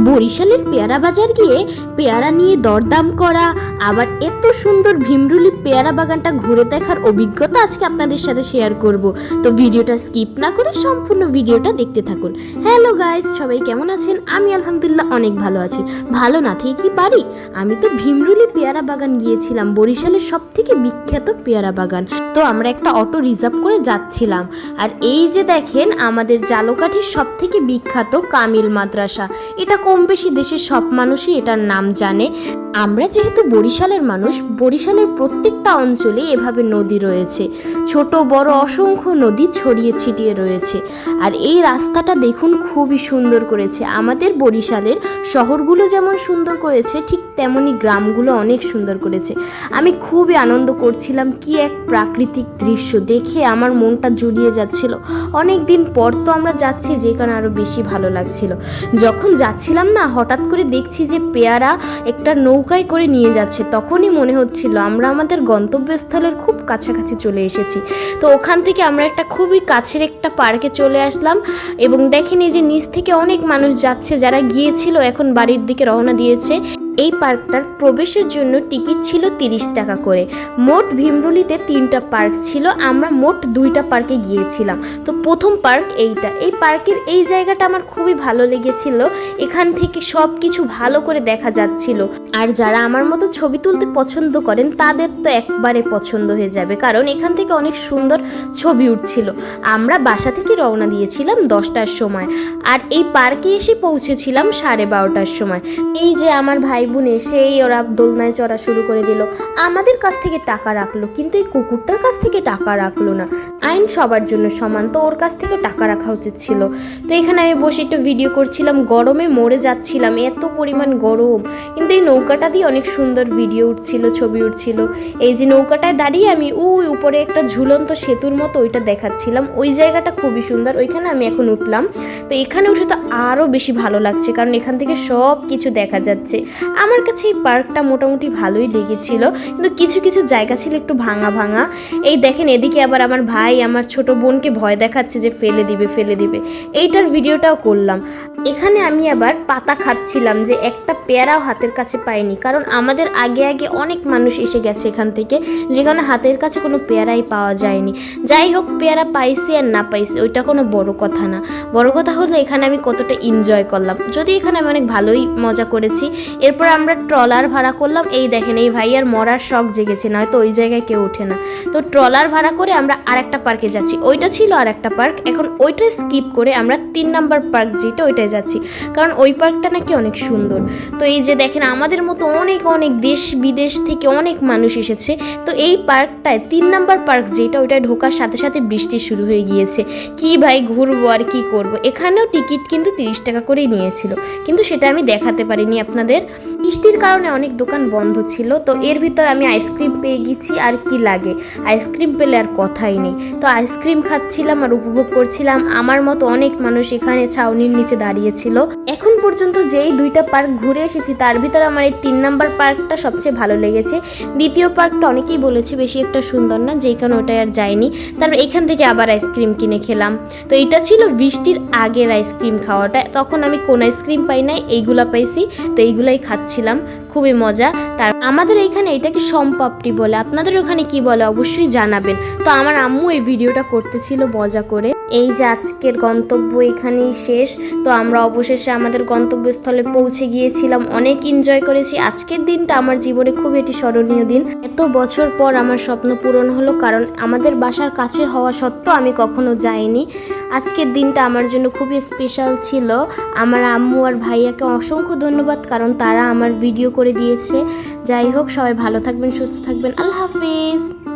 বরিশালের পেয়ারা বাজার গিয়ে পেয়ারা নিয়ে দরদাম করা, আবার এত সুন্দর ভীমরুলি পেয়ারা বাগানটা ঘুরে দেখার অভিজ্ঞতা আজকে আপনাদের সাথে শেয়ার করব। তো ভিডিওটা স্কিপ না করে সম্পূর্ণ ভিডিওটা দেখতে থাকুন। হ্যালো গাইস, সবাই কেমন আছেন? আমি আলহামদুলিল্লাহ অনেক ভালো আছি। ভালো না থেকে কি পারি? আমি তো ভীমরুলি পেয়ারা বাগান গিয়েছিলাম, বরিশালের সব থেকে বিখ্যাত পেয়ারা বাগান। তো আমরা একটা অটো রিজার্ভ করে যাচ্ছিলাম, আর এই যে দেখেন আমাদের জালকাঠির সব থেকে বিখ্যাত কামিল মাদ্রাসা। এটা কম বেশি দেশের সব মানুষই এটার নাম জানে। আমরা যেহেতু বরিশালের মানুষ, বরিশালের প্রত্যেকটা অঞ্চলে এভাবে নদী রয়েছে, ছোট বড় অসংখ্য নদী ছড়িয়ে ছিটিয়ে রয়েছে। আর এই রাস্তাটা দেখুন খুবই সুন্দর করেছে। আমাদের বরিশালের শহরগুলো যেমন সুন্দর করেছে, ঠিক তেমনি গ্রামগুলো অনেক সুন্দর করেছে। আমি খুবই আনন্দ করছিলাম, কি এক প্রাকৃতিক দৃশ্য দেখে আমার মনটা জুড়িয়ে যাচ্ছিল। অনেক দিন পর তো আমরা যাচ্ছি, যে কারণে আরও বেশি ভালো লাগছিল। যখন যাচ্ছিলাম না, হঠাৎ করে দেখছি যে পেয়ারা একটা নৌকায় করে নিয়ে যাচ্ছে। তখনই মনে হচ্ছিল আমরা আমাদের গন্তব্যস্থলের খুব কাছাকাছি চলে এসেছি। তো ওখান থেকে আমরা একটা খুবই কাছের একটা পার্কে চলে আসলাম, এবং দেখেন এই যে নিচ থেকে অনেক মানুষ যাচ্ছে, যারা গিয়েছিল এখন বাড়ির দিকে রওনা দিয়েছে। এই পার্কটার প্রবেশের জন্য টিকিট ছিল 30 টাকা করে। মোট ভীমরুলিতে 3টা পার্ক ছিল, আমরা মোট 2টা পার্কে গিয়েছিলাম। তো প্রথম পার্ক এইটা। এই পার্কের এই জায়গাটা আমার খুবই ভালো লেগেছিল, এখান থেকে সব কিছু ভালো করে দেখা যাচ্ছিল। আর যারা আমার মতো ছবি তুলতে পছন্দ করেন তাদের তো একবারে পছন্দ হয়ে যাবে, কারণ এখান থেকে অনেক সুন্দর ছবি উঠছিল। আমরা বাসা থেকে রওনা দিয়েছিলাম 10টার সময়, আর এই পার্কে এসে পৌঁছেছিলাম 12:30টার সময়। এই যে আমার ভাই বোন এসেই ওরা দোলনায় চড়া শুরু করে দিল। আমাদের কাছ থেকে টাকা রাখলো, কিন্তু এই কুকুরটার কাছ থেকে টাকা রাখলো না। আইন সবার জন্য সমান, তো ওর কাছ থেকে টাকা রাখা উচিত ছিল। তো এখানে আমি বসে একটু ভিডিও করছিলাম, গরমে মরে যাচ্ছিলাম, এত পরিমাণ গরম। কিন্তু এই নৌকাটা দিয়ে অনেক সুন্দর ভিডিও উঠছিল, ছবি উঠছিল। এই যে নৌকাটায় দাঁড়িয়ে আমি ওই উপরে একটা ঝুলন্ত সেতুর মতো ওইটা দেখাচ্ছিলাম, ওই জায়গাটা খুবই সুন্দর, ওইখানে আমি এখন উঠলাম। তো এখানে উঠে তো আরও বেশি ভালো লাগছে, কারণ এখান থেকে সব কিছু দেখা যাচ্ছে। আমার কাছে এই পার্কটা মোটামুটি ভালোই লেগেছিল, কিন্তু কিছু কিছু জায়গা ছিল একটু ভাঙা ভাঙা। এই দেখেন এদিকে আবার আমার ভাই আমার ছোট বোনকে ভয় দেখাচ্ছে যে ফেলে দিবে। এইটার ভিডিওটাও করলাম। এখানে আমি আবার পাতা খাচ্ছিলাম, যে একটা পেয়ারাও হাতের কাছে পাইনি, কারণ আমাদের আগে অনেক মানুষ এসে গেছে এখান থেকে, যেখানে হাতের কাছে কোনো পেয়ারাই পাওয়া যায়নি। যাই হোক, পেয়ারা পাইছি আর না পাইছি ওইটা কোনো বড় কথা না। বড় কথা হলো এখানে আমি কতটা এনজয় করলাম। যদি এখানে আমি অনেক ভালোই মজা করেছি। এরপর আমরা ট্রলার ভাড়া করলাম। এই দেখেন এই ভাইয়ার মরার শখ জেগেছে, নয়তো ওই জায়গায় কেউ ওঠে না। তো ট্রলার ভাড়া করে আমরা আরেকটা পার্কে যাচ্ছি। ওইটা ছিল আরেকটা পার্ক, এখন ওইটা স্কিপ করে আমরা 3 নাম্বার পার্ক যেটা ওইটায় যাচ্ছি, কারণ ওই পার্কটা নাকি অনেক সুন্দর। তো এই যে দেখেন আমাদের মতো অনেক দেশ বিদেশ থেকে অনেক মানুষ এসেছে। তো এই পার্কটায় 3 নাম্বার পার্ক যেটা, ওইটায় ঢোকার সাথে সাথে বৃষ্টি শুরু হয়ে গিয়েছে। কি ভাই, ঘুরবো আর কি করব। এখানেও টিকিট কিন্তু 30 টাকা করেই নিয়েছিল, কিন্তু সেটা আমি দেখাতে পারিনি আপনাদের। বৃষ্টির কারণে অনেক দোকান বন্ধ ছিল। তো এর ভিতর আমি আইসক্রিম পেয়ে গেছি, আর কি লাগে, আইসক্রিম পেলে আর কথাই নেই। তো আইসক্রিম খাচ্ছিলাম আর উপভোগ করছিলাম। আমার মতো অনেক মানুষ এখানে ছাউনির নিচে দাঁড়িয়েছিল। এখন পর্যন্ত যেই 2টা পার্ক ঘুরে এসেছি, তার ভিতরে আমার এই 3 নাম্বার পার্কটা সবচেয়ে ভালো লেগেছে। দ্বিতীয় পার্কটা অনেকেই বলেছে বেশি একটা সুন্দর না, যেই কারণে ওটাই আর যায়নি। তারপর এখান থেকে আবার আইসক্রিম কিনে খেলাম। তো এটা ছিল বৃষ্টির আগের আইসক্রিম খাওয়াটা। তখন আমি কোন আইসক্রিম পাই নাই, এইগুলা পাইছি, তো এইগুলাই খাচ্ছিলাম, খুবই মজা। তার আমাদের এইখানে এটাকে সম্পাপড়ি বলে, আপনাদের ওখানে কি বলে অবশ্যই জানাবেন। তো আমার আম্মু এই ভিডিওটা করতেছিল মজা করে। এই যে আজকের গন্তব্য এখানেই শেষ। তো আমরা অবশেষে আমাদের গন্তব্যস্থলে পৌঁছে গিয়েছিলাম, অনেক এনজয় করেছি। আজকের দিনটা আমার জীবনে খুব একটি স্মরণীয় দিন। এত বছর পর আমার স্বপ্ন পূরণ হলো, কারণ আমাদের বাসার কাছে হওয়া সত্ত্বেও আমি কখনো যাইনি। আজকের দিনটা আমার জন্য খুবই স্পেশাল ছিল। আমার আম্মু আর ভাইয়াকে অসংখ্য ধন্যবাদ, কারণ তারা আমার ভিডিও করে দিয়েছে। যাই হোক, সবাই ভালো থাকবেন, সুস্থ থাকবেন। আল্লাহ হাফিজ।